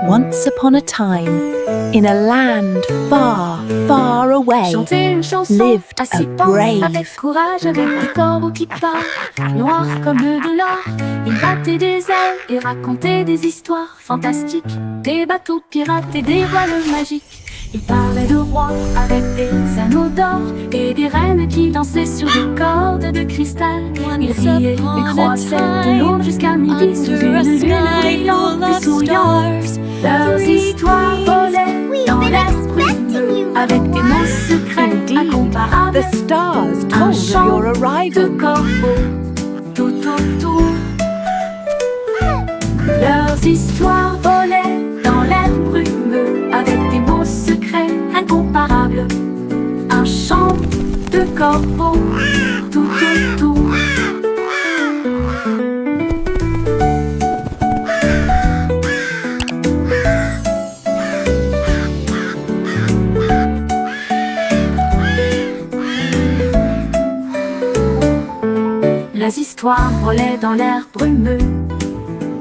Once upon a time, in a land far, far away, Chanter une chanson lived à a six temps, brave avec courage, avec des corbeaux qui parlent, noirs comme de l'or. Ils battaient des ailes et racontaient des histoires fantastiques, des bateaux pirates et des voiles magiques. Ils parlaient de rois avec des anneaux d'or et des reines qui dansaient sur des cordes de cristal. Ils riaient et croissaient de l'eau jusqu'à midi sous une lune brillante et souriante. Leurs histoires volaient dans l'air brumeux avec des mots secrets incomparables. the stars Un told of chant your de arrival. corbeaux tout autour. Leurs histoires volaient dans l'air brumeux avec des mots secrets incomparables. Un chant de corbeaux tout autour. Les histoires volaient dans l'air brumeux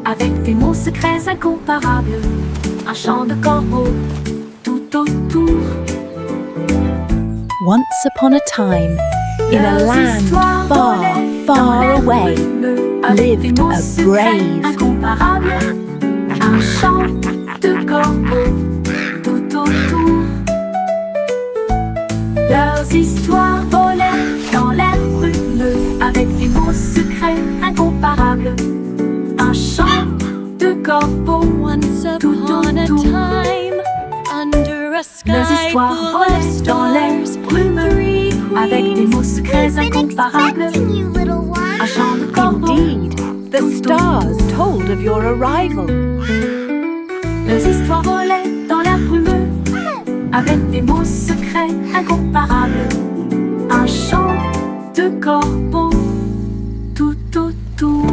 avec des mots secrets incomparables. Un chant de corbeaux tout autour. Once upon a time, in a Leurs land histoires far, volaient dans far l'air away, brumeux avec lived des mots a secrets brave, incomparables. Un chant de corbeaux tout autour. Leurs histoires volaient dans l'air brumeux avec des mots secrets incomparables. Un chant de corbeaux Once tout upon a autour. time, under a Les sky histoires full of volaient dans l'air stars, brumeux three avec des mots queens secrets incomparables. Un chant de corbeaux. Indeed, the stars told of your arrival. Les histoires volaient dans l'air brumeux avec des mots secrets incomparables. Un chant de corbeaux tout autour.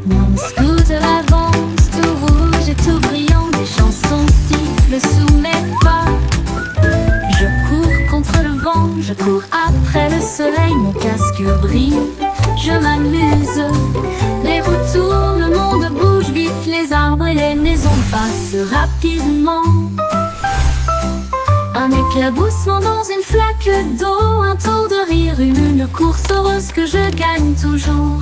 Mon scooter avance, tout rouge et tout brillant, des chansons sifflent sous mes pas. Je cours contre le vent, je cours après le soleil, mon casque brille, je m'amuse. Les roues tournent, le monde bouge vite, les arbres et les maisons passent rapidement. Un éclaboussement dans une flaque d'eau, un tour de rire, une course heureuse que je gagne toujours.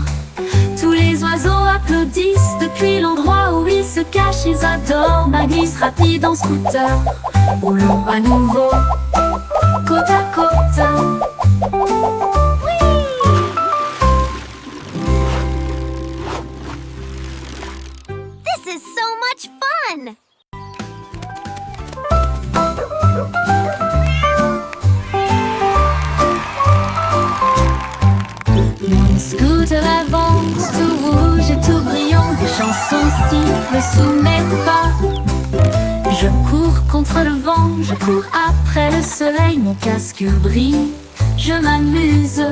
Tous les oiseaux applaudissent depuis l'endroit où ils se cachent, ils adorent ma glisse rapide en scooter. Roulons à nouveau, côte à côte. This is so much fun! Mon scooter avance, tout rouge et tout brillant, des chansons sifflent sous mes pas. Je cours contre le vent, je cours après le soleil, mon casque brille, je m'amuse.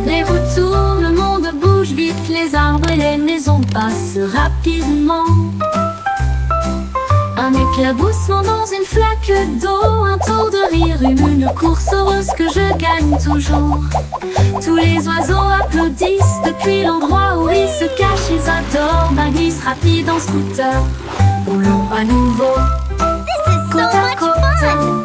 Les roues tournent, le monde bouge vite, les arbres et les maisons passent rapidement. Un éclaboussement dans une flaque d'eau, un tour de rire, une course heureuse que je gagne toujours. Tous les oiseaux applaudissent depuis l'endroit où ils se cachent, ils adorent ma glisse rapide en scooter. Roulons à nouveau, This is so côte à much côte. fun!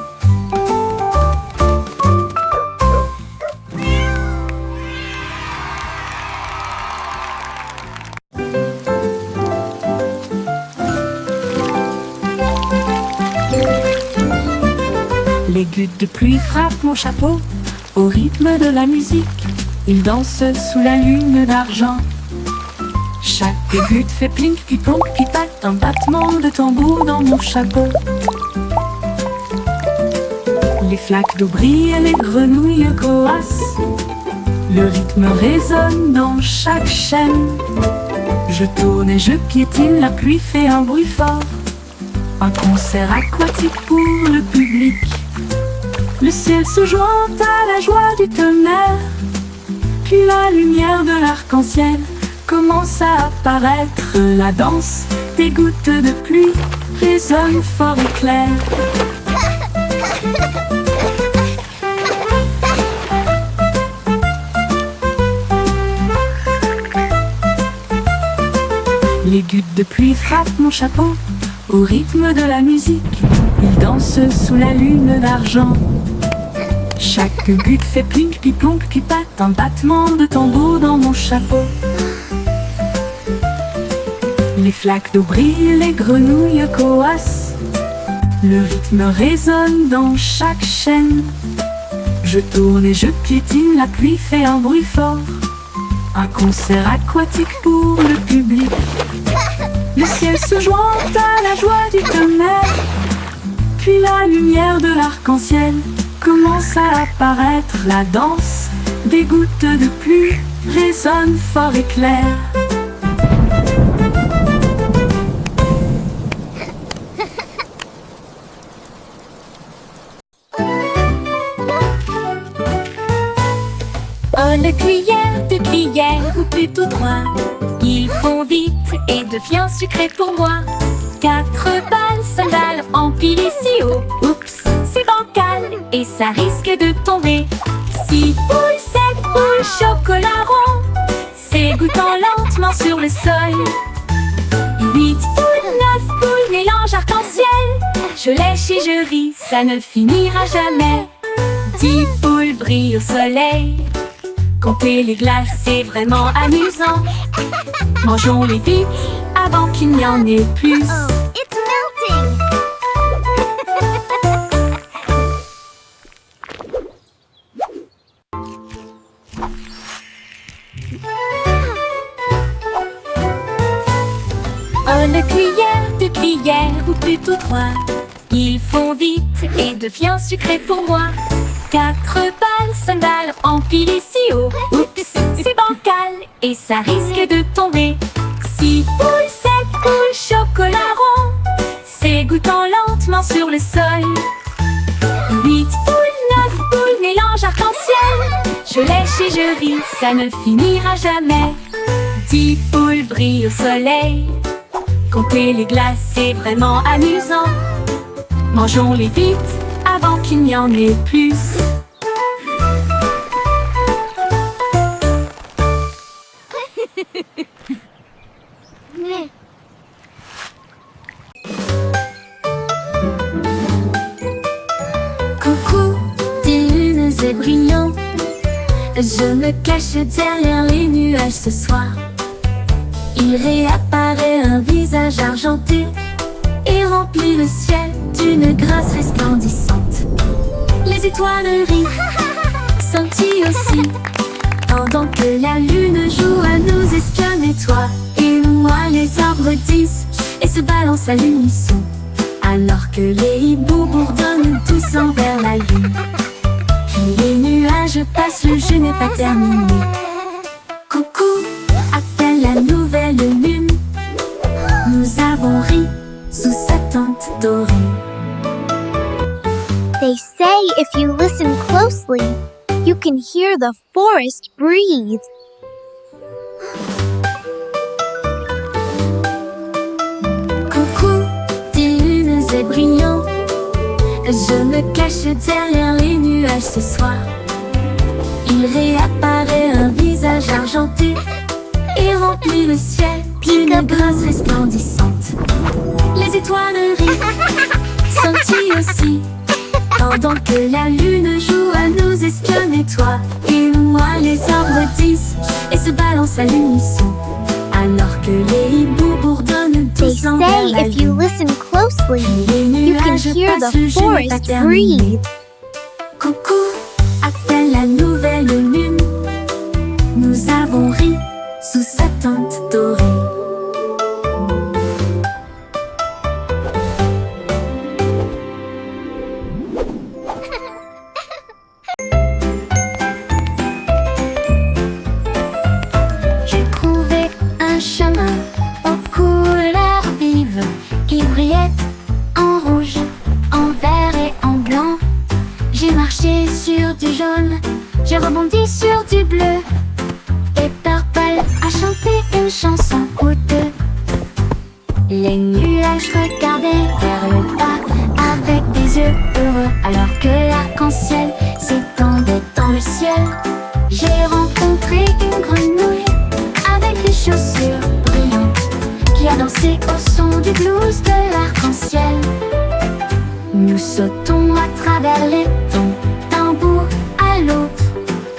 Les gouttes de pluie frappent mon chapeau au rythme de la musique. Ils dansent sous la lune d'argent. Chaque goutte fait plink, puis plonk, puis patte, un battement de tambour dans mon chapeau. Les flaques d'eau brillent et les grenouilles coassent. Le rythme résonne dans chaque chaîne. Je tourne et je piétine, la pluie fait un bruit fort. Un concert aquatique pour le public. Le ciel se joint à la joie du tonnerre, puis la lumière de l'arc-en-ciel commence à apparaître. La danse des gouttes de pluie résonne fort et clair. Les gouttes de pluie frappent mon chapeau au rythme de la musique. Ils dansent sous la lune d'argent. Chaque goutte fait plink, piplonk, pipate, un battement de tambour dans mon chapeau. Les flaques d'eau brillent, les grenouilles coassent. Le rythme résonne dans chaque chaîne. Je tourne et je piétine, la pluie fait un bruit fort. Un concert aquatique pour le public. Le ciel se joint à la joie du tonnerre. Puis la lumière de l'arc-en-ciel commence à apparaître. La danse des gouttes de pluie résonne fort et clair. Oh, le cuillère de cuillère, ou plutôt droit. Ils font vite et devient sucré pour moi. 4 balles, sandales, empilent ici haut. Oups, c'est bancal et ça risque de tomber. 6 boules, 7 boules, chocolat rond, s'égouttant lentement sur le sol. 8 boules, 9 boules, mélange arc-en-ciel. Je lèche et je ris, ça ne finira jamais. 10 boules brillent au soleil. Compter les glaces, c'est vraiment amusant. Mangeons-les vite avant qu'il n'y en ait plus. Oh, it's melting! Oh, le cuillère de cuillère, ou plutôt 3. Ils font vite et devient sucré pour moi. 4 balles, sandales, empilent ici haut. Oups, c'est bancal et ça risque de tomber. 6 boules, 7 boules, chocolat rond, s'égouttant lentement sur le sol. 8 boules, 9 boules, mélange arc-en-ciel. Je lèche et je ris, ça ne finira jamais. 10 boules brillent au soleil. Compter les glaces, c'est vraiment amusant. Mangeons-les vite avant qu'il n'y en ait plus. Coucou, dunes et brillants. Je me cache derrière les nuages ce soir. Il réapparaît un visage argenté et remplit le ciel d'une grâce resplendissante. Les étoiles rient, scintillent aussi, pendant que la lune joue à nous espionner, toi et moi. Les arbres disent et se balancent à l'unisson, alors que les hiboux bourdonnent tous envers la lune. Puis les nuages passent, le jeu n'est pas terminé. Coucou, appelle la nouvelle lune. Nous avons ri sous sa tente dorée. They say if you listen closely, you can hear the forest breathe. Coucou, dunes et brillants. Je me cache derrière les nuages ce soir. Il réapparaît un visage argenté et remplit le ciel d'une grâce resplendissante. Les étoiles rient, scintillent aussi, pendant que la lune joue à nous espionner, toi et moi. Les arbres disent et se balancent à l'unisson, alors que les hiboux bourdonnent They tous envers say la if you lune. listen closely, Les you can nuages hear passent, the le jeu n'est pas forest terminé. breathe. Coucou, appelle la nouvelle lune. Nous avons ri sous sa tente dorée. J'ai trouvé un chemin aux couleurs vives qui brillait en rouge, en vert et en blanc. J'ai marché sur du jaune, j'ai rebondi sur du bleu. Et Purple a chanté une chanson ou deux. Les nuages regardaient vers le bas avec des yeux heureux, alors que l'arc-en-ciel s'étendait dans le ciel. J'ai rencontré une grenouille avec des chaussures brillantes qui a dansé au son du blues de l'arc-en-ciel. Nous sautons à travers les tons d'un bout à l'autre,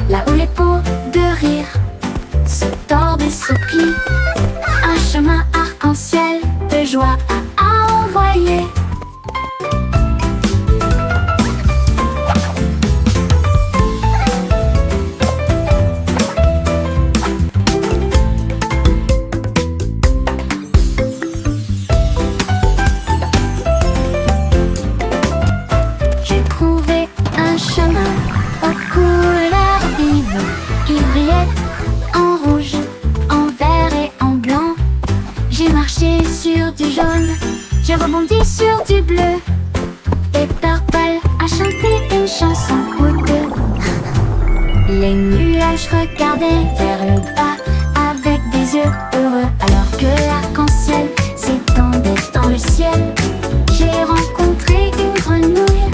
là où les pots de rire se tordent et se plient. Un chemin arc-en-ciel de joie à envoyer. J'ai trouvé un chemin aux couleurs vives qui brillait en rouge, en vert et en blanc. J'ai marché sur du jaune, j'ai rebondi sur du bleu. Et Purple a chanté une chanson ou deux. Les nuages regardaient vers le bas avec des yeux heureux, alors que l'arc-en-ciel s'étendait dans le ciel. J'ai rencontré une grenouille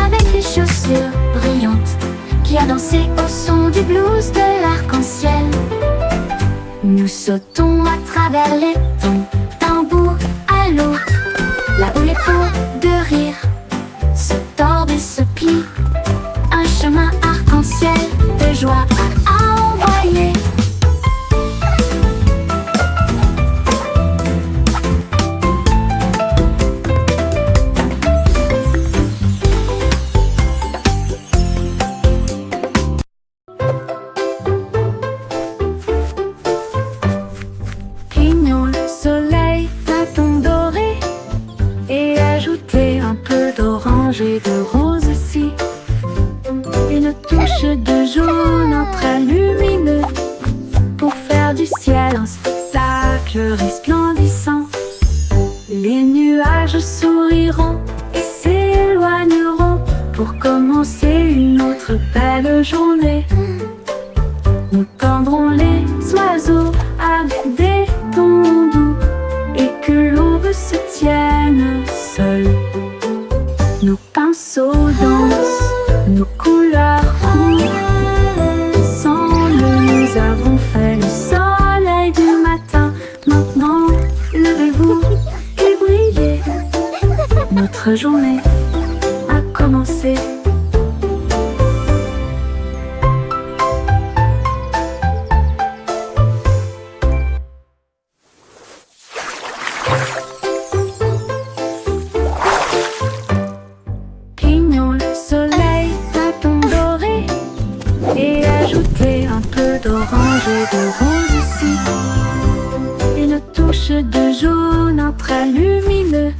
avec des chaussures brillantes qui a dansé au son du blues de l'arc-en-ciel. Nous sautons à travers les tons d'un bout à l'autre, là où les pots de rire se tordent et se plient. Un chemin arc-en-ciel de joie à envoyer. Pignons le soleil d'un ton doré et ajoutez un peu d'orange et de rose aussi. Une touche de jaune très lumineux pour faire du ciel un spectacle resplendissant. Les nuages souriront et s'éloigneront pour commencer une autre belle journée. Nous tendrons les oiseaux avec des tons doux et que l'aube se tienne seule. Nos pinceaux dansent, nos couleurs courent. Ensemble nous avons fait le soleil du matin. Maintenant levez-vous et brillez. Notre journée a commencé. Pignons le soleil d'un ton doré et ajoutez un peu d'orange et de rose aussi. Une touche de jaune très lumineux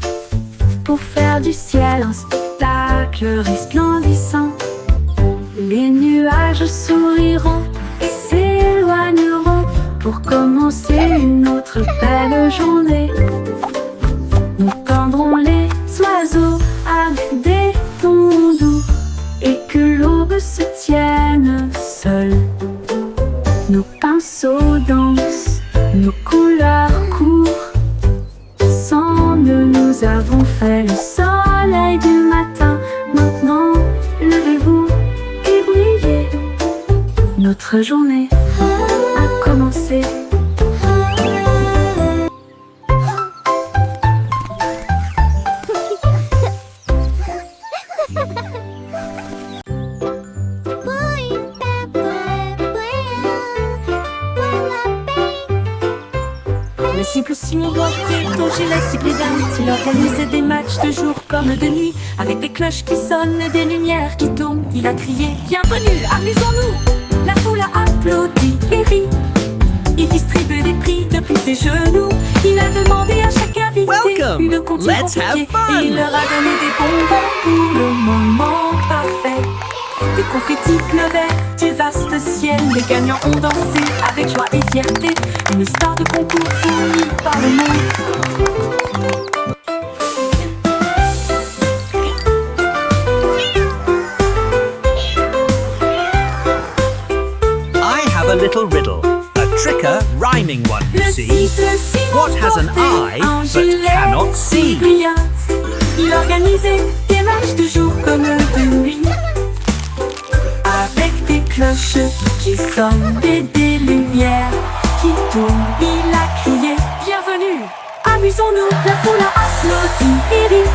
pour faire du ciel un spectacle resplendissant. Les nuages souriront et s'éloigneront pour commencer une autre belle journée. Nous tendrons les oiseaux avec des tons doux et que l'aube se tienne seule. Nos pinceaux dansent, nos couleurs courent. Ensemble nous avons fait le soleil du matin. Maintenant levez-vous et brillez. Notre journée a commencé. Le simple signe porté ton gilet si brillante. Il organisait des matchs de jour comme de nuit, avec des cloches qui sonnent et des lumières qui tournent. Il a crié bienvenue, amusons-nous. La foule a applaudi et ri. Il distribue des prix depuis ses genoux. Il a demandé à chaque invité Welcome. une comptine Let's have compliquée. fun. Et il leur a donné des bonbons pour le moment parfait. Des confettis pleuvaient du vaste ciel. Les gagnants ont dansé avec joie et fierté. Une histoire de concours fournie par le monde. I have a little riddle, a tricker rhyming one, you Le see. see? What has an eye but cannot see? Il organisait des matchs de jour comme de nuit, avec des cloches qui sonnent et des lumières qui tournent. Il a crié bienvenue, amusons-nous. La foule a applaudi et rit.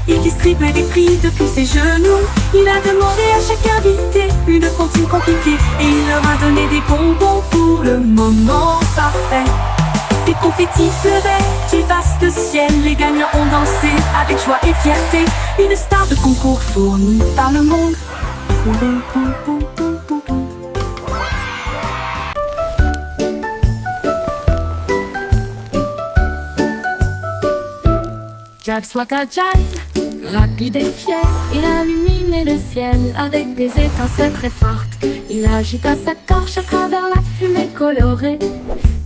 Il distribuait des prix depuis ses genoux. Il a demandé à chaque invité une comptine compliquée, et il leur a donné des bonbons pour le moment parfait. Des confettis pleuvaient du vaste ciel. Les gagnants ont dansé avec joie et fierté. Une star de concours fournie par le monde. Jack soit agile, rapide et fier, il illuminait le ciel avec des étincelles très fortes. Il agita sa torche à travers la fumée colorée.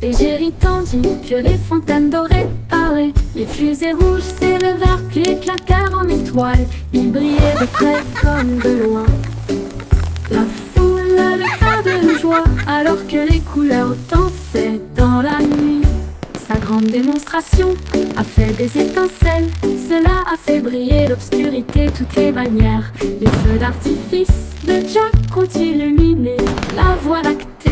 Les géris tendus, que les fontaines dorées parlaient. Les fusées rouges s'élevèrent, puis éclatèrent en étoiles. Ils brillaient de près comme de loin. La foule a le tas de joie, alors que les couleurs dansaient dans la nuit. Sa grande démonstration a fait des étincelles. Cela a fait briller l'obscurité de toutes les manières. Les feux d'artifice de Jack ont illuminé la voie lactée.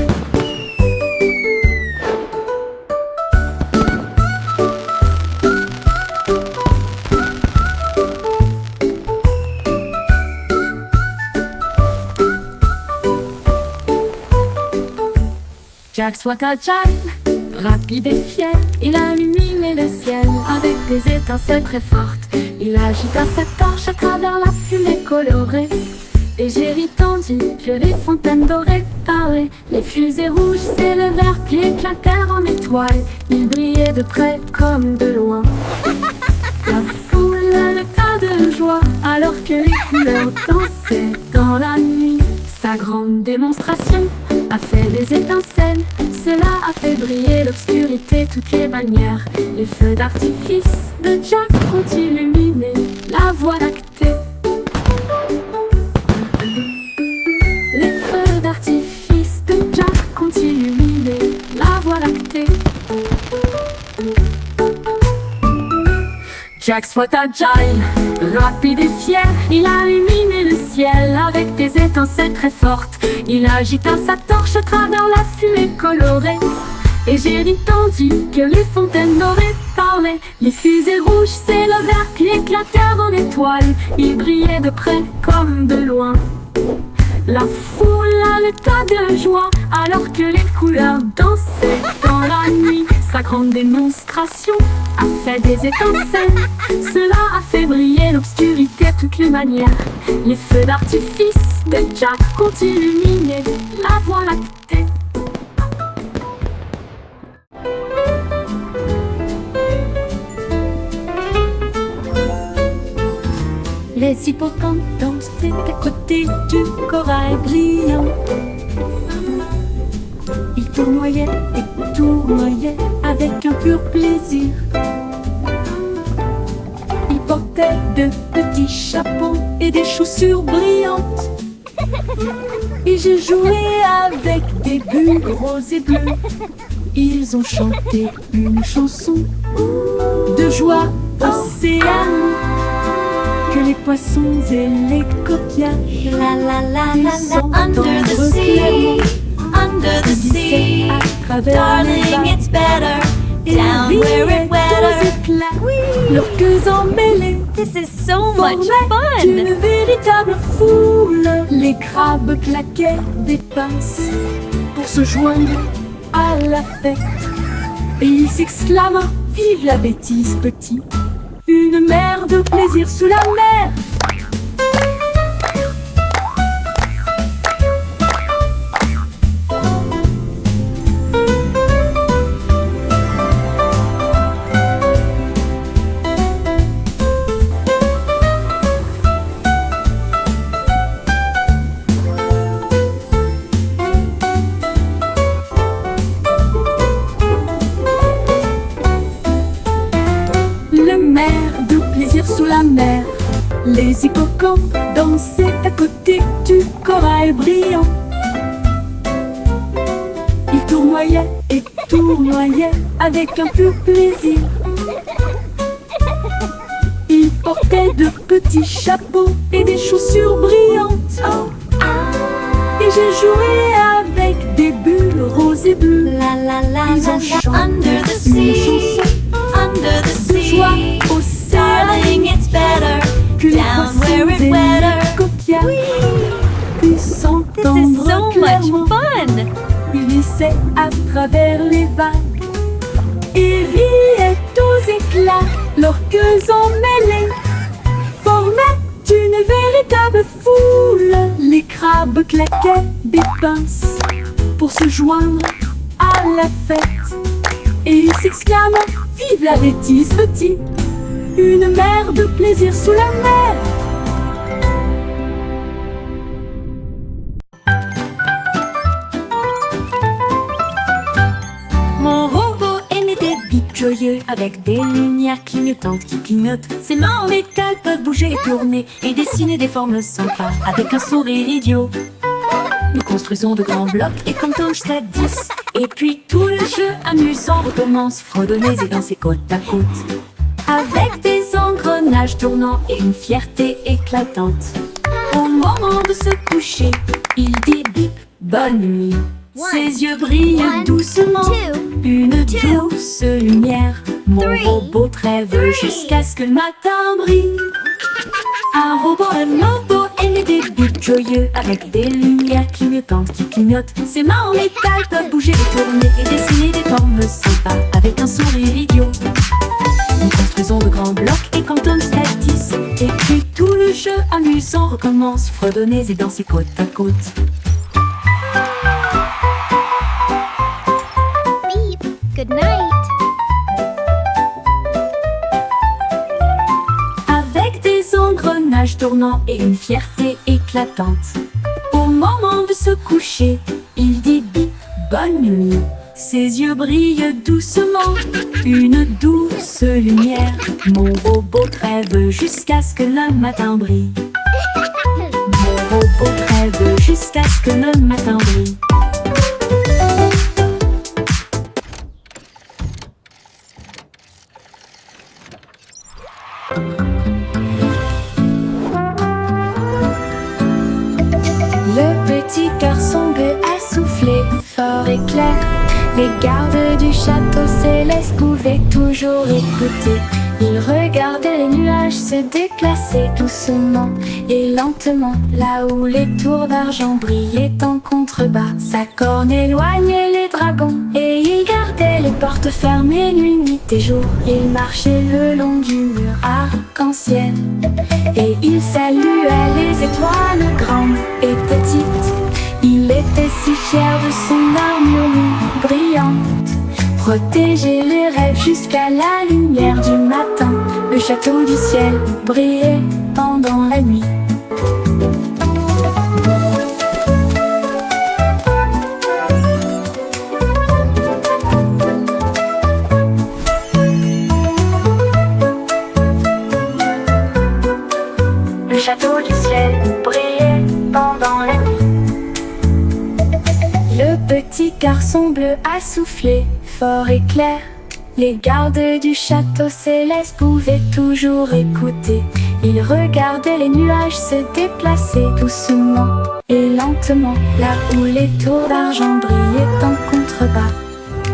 Jack soit agile, rapide et fier, il a illuminé le ciel avec des étincelles très fortes. Il agita sa torche à travers la fumée colorée. Les géris tendus, que les fontaines dorées parlaient. Les fusées rouges s'élevèrent, puis éclatèrent en étoiles. Ils brillaient de près comme de loin. La foule a le tas de joie, alors que les couleurs dansaient dans la nuit. Sa grande démonstration a fait des étincelles. Cela a fait briller l'obscurité de toutes les manières. Les feux d'artifice de Jack ont illuminé la voie lactée. Les feux d'artifice de Jack ont illuminé la voie lactée. Jack soit agile, rapide et fier, il a illuminé le ciel avec des étincelles très fortes. Il agita sa torche à travers la fumée colorée. Et j'ai tendu que les fontaines dorées parlaient. Les fusées rouges s'élevèrent, puis éclatèrent en étoiles. Ils brillaient de près comme de loin. La foule a le tas de joie, alors que les couleurs dansaient dans la nuit. Sa grande démonstration a fait des étincelles. Cela a fait briller l'obscurité de toutes les manières. Les feux d'artifice de Jack ont illuminé la voie lactée. Les hippocampes dansaient à côté du corail brillant. Ils tournoyaient et tournoyaient avec un pur plaisir. Ils portaient de petits chapeaux et des chaussures brillantes. Et j'ai joué avec des bulles roses et bleues. Ils ont chanté une chanson de joie océane, que les poissons et les coquillages La la la la ils la, ont under the sea, under the sea. Darling, it's better down where it's wetter. leurs queues emmêlées This is so much formaient une fun. véritable foule. Les crabes claquaient des pinces pour se joindre à la fête. Et ils s'exclament, vive la bêtise petit, une mer de plaisir sous la mer. Sous la mer, les hippocampes dansaient à côté du corail brillant. Ils tournoyaient et tournoyaient avec un peu plaisir. Ils portaient de petits chapeaux et des chaussures brillantes. Et j'ai joué avec des bulles roses et bleues. Ils ont chanté Under the une sea, chanson under the de joie sea, au darling, Océanie. it's better Que les down poissons where et it's les wetter. coquillages puissent s'entendre clairement. fun! Ils hissaient à travers les vagues et riaient aux éclats. Leurs queues emmêlées formaient une véritable foule. Les crabes claquaient des pinces pour se joindre à la fête. Et ils s'exclament: vive la bêtise petit, une mer de plaisir sous la mer. Mon robot émet des bips joyeux avec des lumières clignotantes qui clignotent. Ses mains en métal peuvent bouger et tourner et dessiner des formes sympas avec un sourire idiot. Nous construisons de grands blocs et comptons jusqu'à 10. Et puis tout le jeu amusant recommence, fredonnez et dansez côte à côte. Avec des engrenages tournants et une fierté éclatante. Au moment de se coucher, il dit bip, bonne nuit. Ses yeux brillent doucement, une douce lumière. Mon robot rêve jusqu'à ce que le matin brille. Un robot émet des bips joyeux avec des lumières clignotantes qui clignotent. Ses mains en métal peuvent bouger et tourner et dessiner des formes sympas avec un sourire idiot. Nous construisons de grands blocs et comptons jusqu'à 10. Et puis tout le jeu amusant recommence, fredonnez et dansez côte à côte. Beep, good night. Avec des engrenages tournants et une fierté éclatante. Au moment de se coucher, il dit bip, bonne nuit. Ses yeux brillent doucement, une douce lumière. Mon robot rêve jusqu'à ce que le matin brille. Mon robot rêve jusqu'à ce que le matin brille. Le petit garçon bleu a soufflé fort et clair. Les gardes du château céleste pouvaient toujours écouter. Ils regardaient les nuages se déplacer doucement et lentement, là où les tours d'argent brillaient en contrebas. Sa corne éloignait les dragons et il gardait les portes fermées nuit et jour. Il marchait le long du mur arc-en-ciel et il saluait les étoiles grandes et petites. Il était si fier de son armure brillante, protéger les rêves jusqu'à la lumière du matin. Le château du ciel brillait pendant la nuit. Le château du ciel brillait pendant la nuit. Le petit garçon bleu a soufflé fort et clair. Les gardes du château céleste pouvaient toujours écouter. Ils regardaient les nuages se déplacer doucement et lentement, là où les tours d'argent brillaient en contrebas.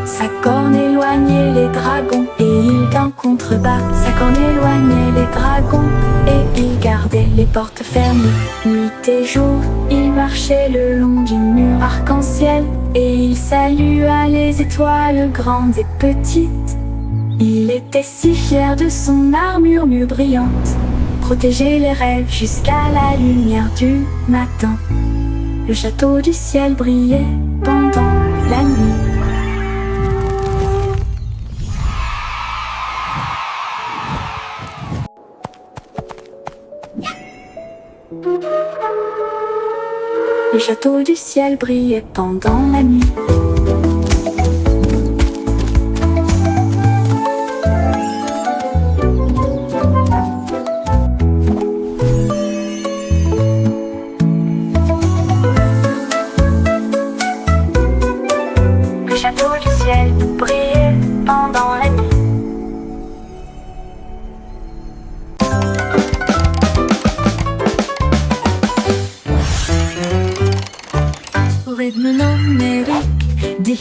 Sa corne éloignait les dragons et il en contrebas. Sa corne éloignait les dragons et il gardait les portes fermées. Nuit et jour, il marchait le long du mur arc-en-ciel et il salua les étoiles grandes et petites. Il était si fier de son armure brillante, protéger les rêves jusqu'à la lumière du matin. Le château du ciel brillait pendant la nuit. Le château du ciel brillait pendant la nuit. Le château du ciel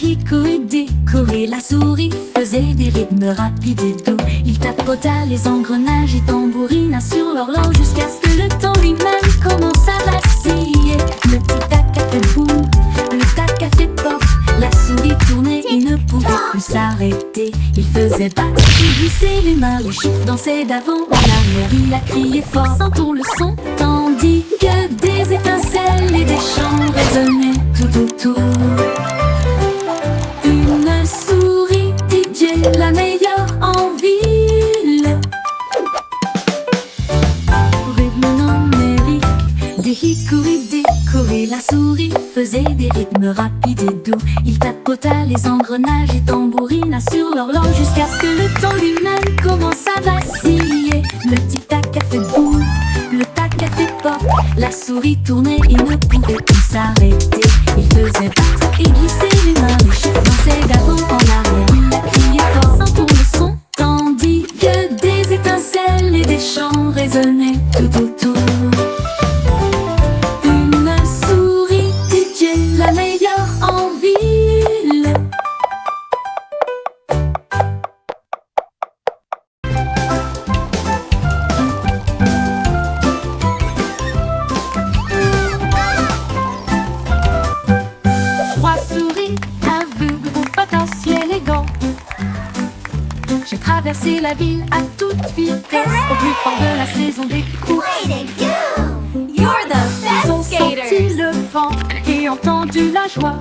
hickory dickory, la souris faisait des rythmes rapides et doux. Il tapota les engrenages et tambourina sur l'horloge jusqu'à ce que le temps lui-même commence à vaciller. Le tic-tac a fait boum, le tac a fait pop. La souris tournait et ne pouvait plus s'arrêter. Il faisait battre, il glissait les mains, les chiffres dansaient d'avant en arrière. Il a crié fort, sentons le son, tandis que des étincelles et des chants résonnaient tout autour. Une souris DJ, la meilleure en ville. Rythme numérique, des hickory dickory, la souris faisait des rythmes rapides et doux. Il tapota les engrenages et tambourina sur l'horloge jusqu'à ce que le temps lui-même commence à vaciller. Le tic-tac a fait boum, le tac a fait pop. La souris tournait et ne pouvait plus s'arrêter. Il faisait battre et glisser les mains, les chiffres dansaient d'avant en arrière. Il a crié fort, sentons le son, tandis que des étincelles et des chants résonnaient tout autour. Une souris DJ, la meilleure en ville. Trois souris aveugles au potentiel élégant. J'ai traversé la ville à toute vitesse, au plus fort de la saison des courses. You're the Ils ont best senti skaters. le vent et entendu la joie.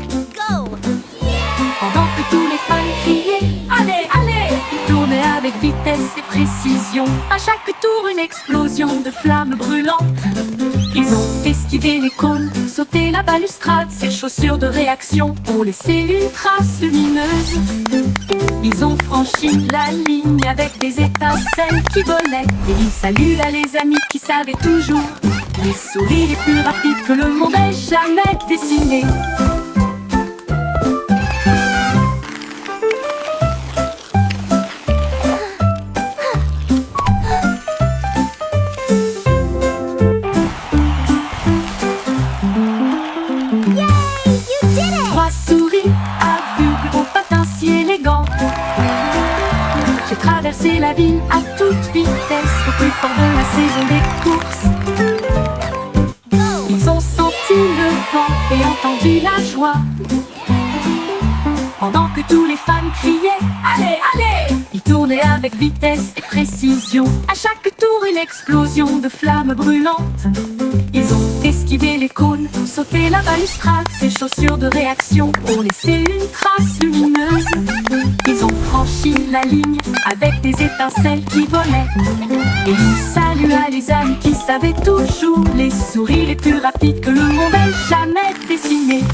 Pendant que tous les fans criaient allez, allez, ils tournaient avec vitesse et précision. À chaque tour une explosion de flammes brûlantes. Ils ont esquivé les cônes, sauté la balustrade. Ces chaussures de réaction ont laissé une trace lumineuse. Ils ont franchi la ligne avec des étincelles qui volaient. Et ils saluaient les amis qui savaient toujours les souris les plus rapides que le monde ait jamais dessinées. Trois souris aveugles au potentiel élégant. J'ai traversé la ville à toute vitesse, au plus fort de la saison des courses. Ils ont senti le vent et entendu la joie. Pendant que tous les fans criaient allez, allez, ils tournaient avec vitesse et précision. À chaque tour une explosion de flammes brûlantes. Ils ont esquivé les cônes, sauté la balustrade. Ces chaussures de réaction ont laissé une trace lumineuse. Ils ont franchi la ligne avec des étincelles qui volaient. Et ils saluaient les amis qui savaient toujours les souris les plus rapides que le monde ait jamais dessinées.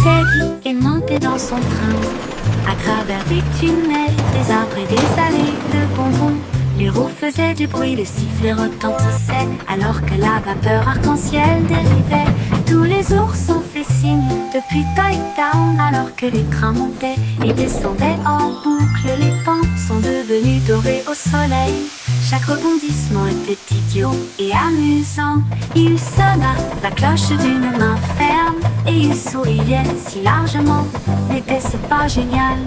Teddy est monté dans son train, à travers des tunnels, des arbres et des allées de bonbons. Les roues faisaient du bruit, le sifflet retentissait, alors que la vapeur arc-en-ciel dérivait. Tous les ours ont fait signe depuis Toy Town, alors que les trains montaient et descendaient en boucle. Les pans sont devenus dorés au soleil. Chaque rebondissement était idiot et amusant. Il sonna la cloche d'une main ferme et il souriait si largement. N'était-ce pas génial?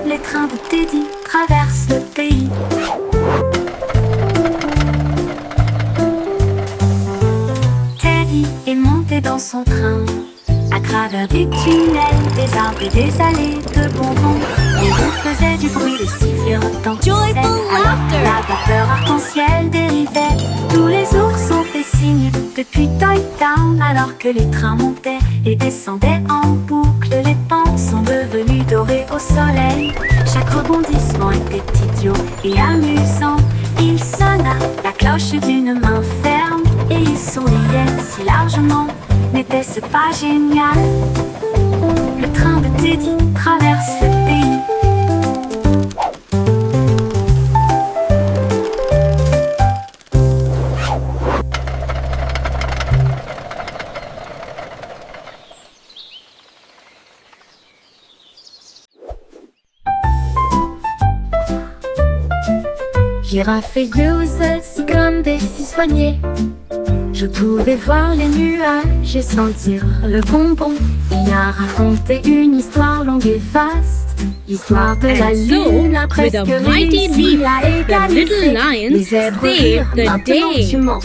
Les trains de Teddy traversent le pays. Teddy est monté dans son train, à travers des tunnels, des arbres et des allées de bonbons. Les roues faisaient du bruit, les sifflets retentissaient, alors que la vapeur arc-en-ciel dérivait. Tous les ours ont fait signe depuis Toy Town, alors que les trains montaient et descendaient en boucle. Les pans sont devenus dorés au soleil. Chaque rebondissement était idiot et amusant. Il sonna la cloche d'une main ferme et il souriait si largement. N'était-ce pas génial? Le train de Teddy traverse le pays. Girafe et glouseuse comme des citronniers. Je pouvais voir les nuages et sentir le bonbon. Il a raconté une histoire longue et vaste, l'histoire de la lune a presque with a mighty réussi leap, à the little égaliser lion les zèbres saved rires. the Maintenant day. tu mens.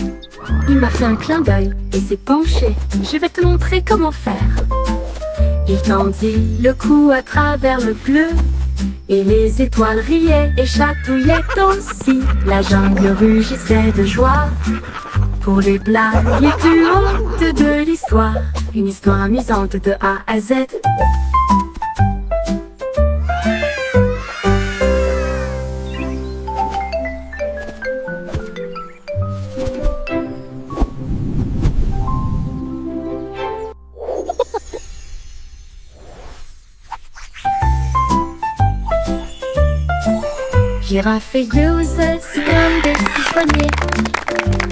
Il m'a fait un clin d'œil et s'est penché. Je vais te montrer comment faire. Il tendit le cou à travers le bleu, et les étoiles riaient et chatouillaient aussi. La jungle rugissait de joie pour les blagues les plus hautes de l'histoire. Une histoire amusante de A à Z. Girafe et glouseuse comme des citronniers.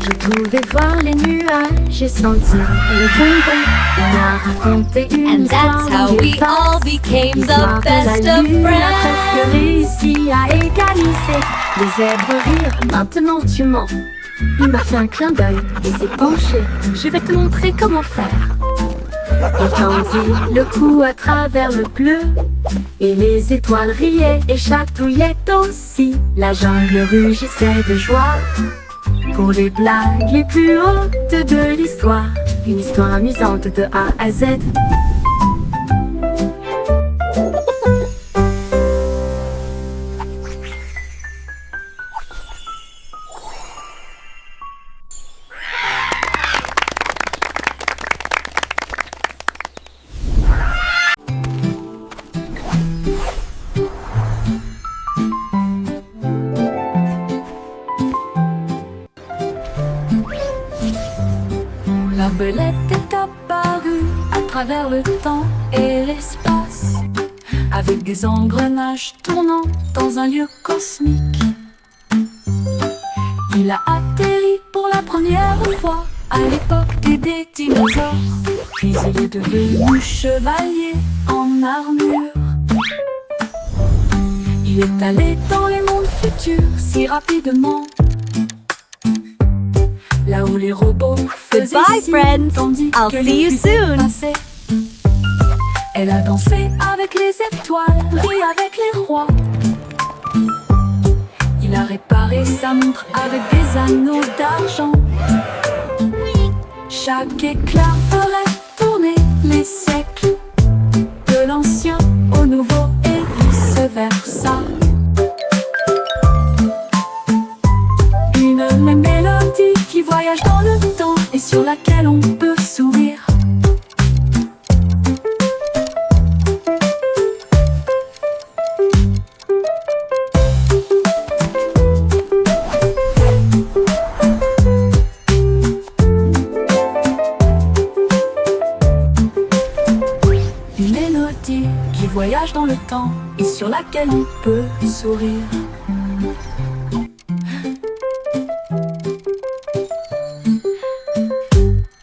Je pouvais voir les nuages et sentir le bonbon. Il a raconté une And histoire that's how longue et we vaste. all became L'histoire the de la best of lune a presque friends. réussi à égaliser les zèbres rires. Maintenant tu mens. Il m'a fait un clin d'œil et s'est penché. Je vais te montrer comment faire. Il tendit le cou à travers le bleu, et les étoiles riaient et chatouillaient aussi. La jungle rugissait de joie pour les blagues les plus hautes de l'histoire. Une histoire amusante de A à Z. La belette est apparue à travers le temps et l'espace, avec des engrenages tournant dans un lieu cosmique. Il a atterri pour la première fois à l'époque des dinosaures, puis il est devenu chevalier en armure. Il est allé dans les mondes futurs si rapidement, là où les robots faisaient Goodbye, ci, friends. tandis I'll que see les you fusées soon. passaient. Elle a dansé avec les étoiles, ri avec les rois. Il a réparé sa montre avec des anneaux d'argent. Chaque éclat ferait tourner les siècles, de l'ancien au nouveau et vice-versa. Une même mélodie qui voyage dans le temps et sur laquelle on peut sourire. Une mélodie qui voyage dans le temps et sur laquelle on peut sourire.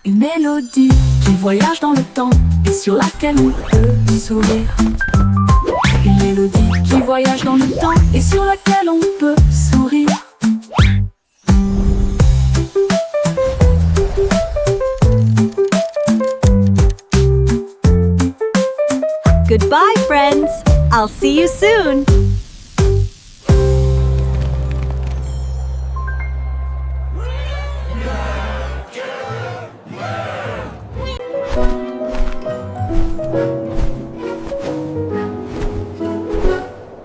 Une mélodie qui voyage dans le temps et sur laquelle on peut sourire. Une mélodie qui voyage dans le temps et sur laquelle on peut sourire. Goodbye, friends. I'll see you soon.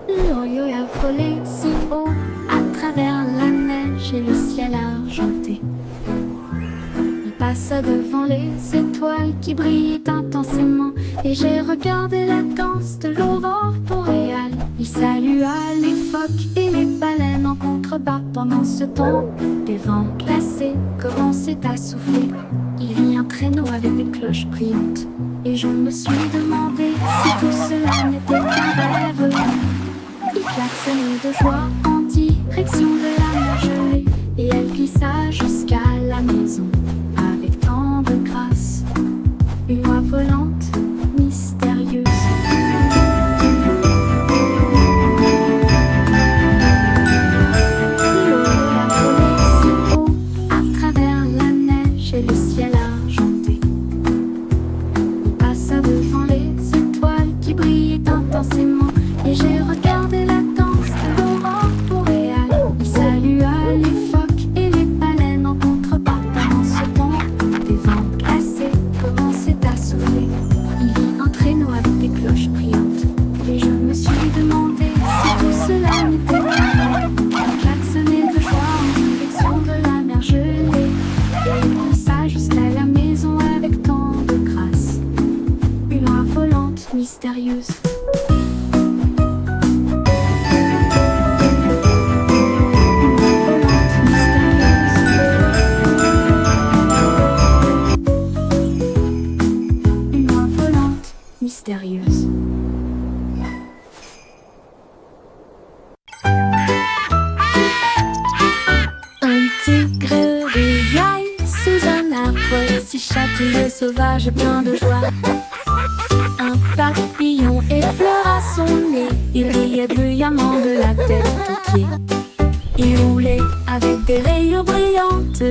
L'oyo a volé si haut à travers la neige et le ciel argenté. Il passa devant les étoiles qui brillaient intensément, et j'ai regardé la danse de l'aurore boréale. Il salua les phoques et les baleines en contrebas. Pendant ce temps, des vents glacés commençaient à souffler. Il vit un traîneau avec des cloches brillantes, et je me suis demandé si tout cela n'était qu'un rêve. Il klaxonnait de joie en direction de la mer gelée, et elle glissa jusqu'à la maison avec tant de grâce. Une oie volante mystérieuse. L'eau intensément et j'ai regardé la danse de l'aurore boréale. Il salua les phoques et les baleines en contrebas. Pendant ce temps, des vents glacés commençaient à souffler. Il vit un traîneau avec des cloches priantes et je me suis demandé si tout cela n'était qu'un rêve. On klaxonnait de joie en direction de la mer gelée et il passa jusqu'à la maison avec tant de grâce. Une oie volante mystérieuse. Une oie volante mystérieuse. Un tigre riaille sous un arbre si chatouilleux, sauvage et plein de joie. Un papillon effleura son nez, il riait bruyamment de la tête aux pieds. Il roulait avec des rayures brillantes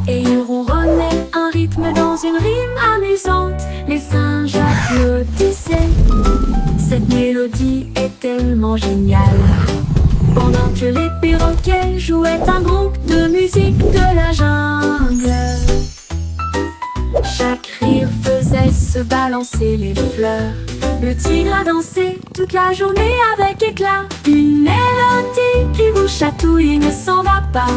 et il ronronnait un rythme dans une rime amusante. Les singes applaudissaient, cette mélodie est tellement géniale. Pendant que les perroquets jouaient un groupe de musique de la jungle. Chaque rire faisait se balancer les fleurs. Le tigre a dansé toute la journée avec éclat. Une mélodie qui vous chatouille ne s'en va pas.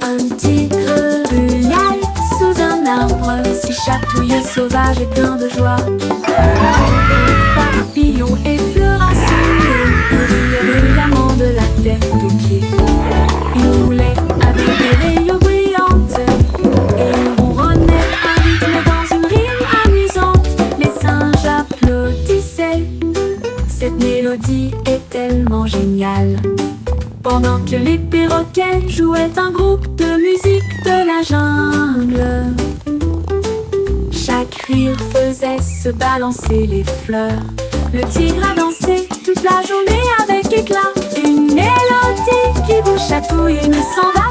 Un tigre riaille sous un arbre si chatouilleux, sauvage et plein de joie. Un papillon effleura son nez, il riait bruyamment de la tête aux pieds. Il roulait avec des rayures brillantes et il ronronnait un rythme dans une rime amusante. Les singes applaudissaient, cette mélodie est tellement géniale. Pendant que les perroquets jouaient un groupe de musique de la jungle. Chaque rire faisait se balancer les fleurs. Le tigre a dansé toute la journée avec éclat. Une mélodie qui vous chatouille et ne s'en va